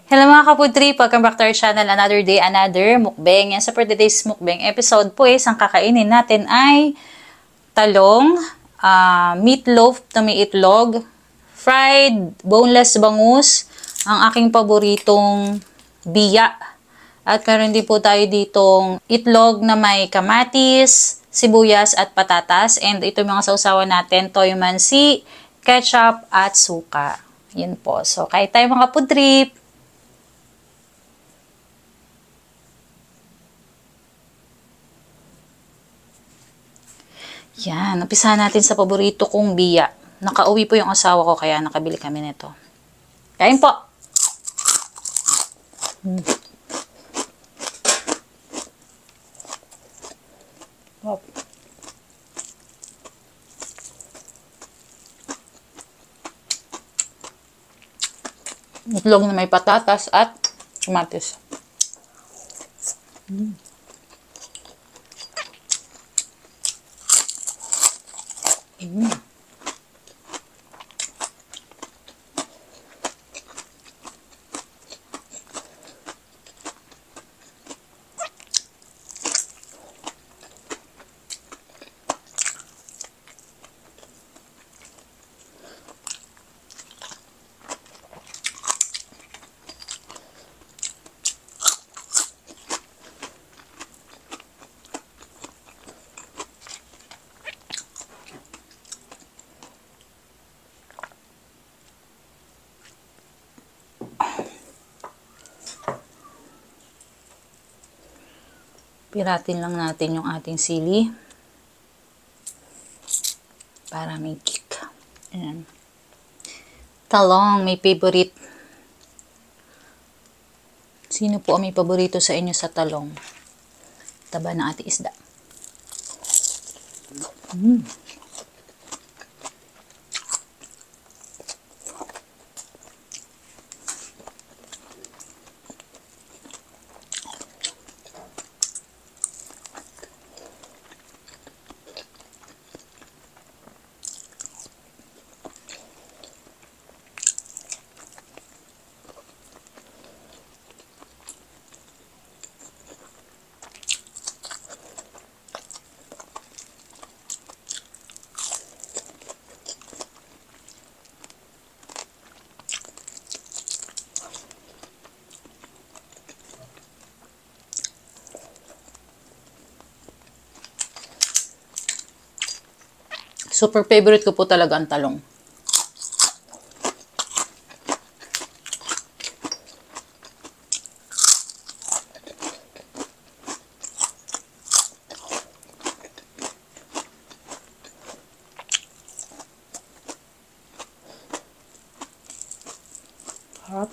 Hello mga kapudri, welcome back to our channel. Another day, another mukbang. Yan sa for today's mukbang episode po is, ang kakainin natin ay talong, meatloaf na may itlog, fried boneless bangus, ang aking paboritong biya. At meron din po tayo ditong itlog na may kamatis, sibuyas at patatas. And ito yung mga sausawan natin, toyo mansi, ketchup at suka. Yun po. So, kahit tayo mga kapudri. Yan, umpisahan natin sa paborito kong biya. Nakauwi po yung asawa ko kaya nakabili kami nito. Kain po! Oh. Itlog na may patatas at kamatis. Piratin lang natin yung ating sili para may kick. Ayan. Talong, may favorite. Sino po ang may paborito sa inyo sa talong? Taba ng ating isda. Super favorite ko po talaga ang talong. Harap.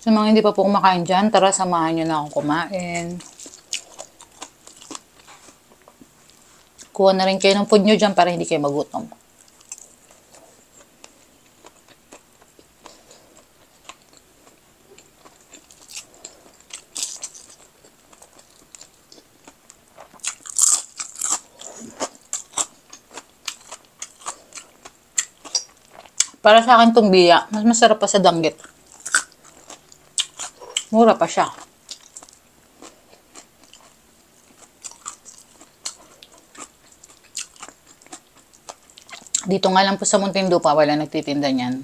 Sa mga hindi pa po kumakain dyan, tara samahan nyo na akong kumain. Kuha na rin kayo ng food nyo dyan para hindi kayo magutom. Para sa akin itong biya, mas masarap pa sa danggit. Mura pa siya. Dito nga lang po sa Muntinlupa, wala nagtitinda niyan.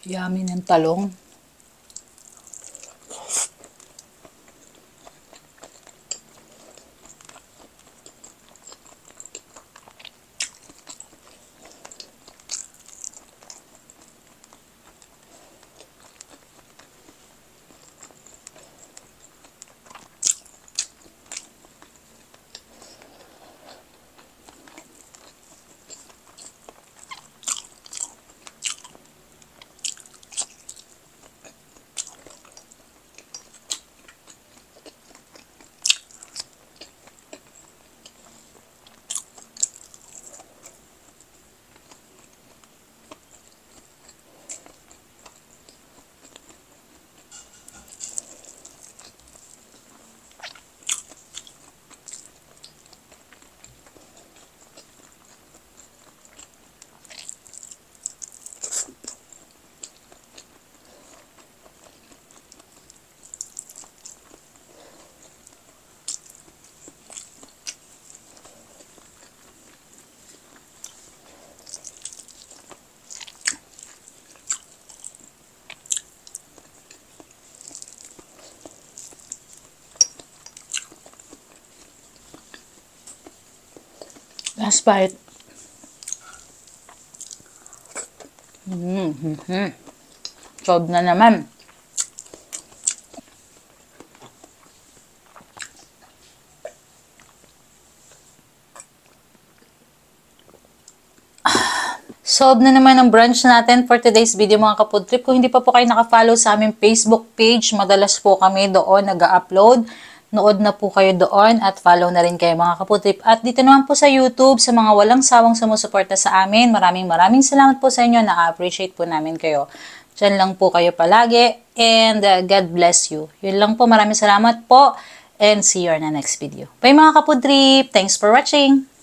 Yummy ng talong. Last bite. Sob na naman. Sob na naman ang brunch natin for today's video mga ka-food trip. Kung hindi pa po kayo naka-follow sa aming Facebook page, madalas po kami doon nag-upload. Nood na po kayo doon at follow na rin kayo mga ka-food trip. At dito naman po sa YouTube, sa mga walang sawang sumusuporta sa amin, maraming salamat po sa inyo. Na-appreciate po namin kayo. Diyan lang po kayo palagi and God bless you. Yun lang po, maraming salamat po and see you on the next video. Bye mga ka-food trip! Thanks for watching!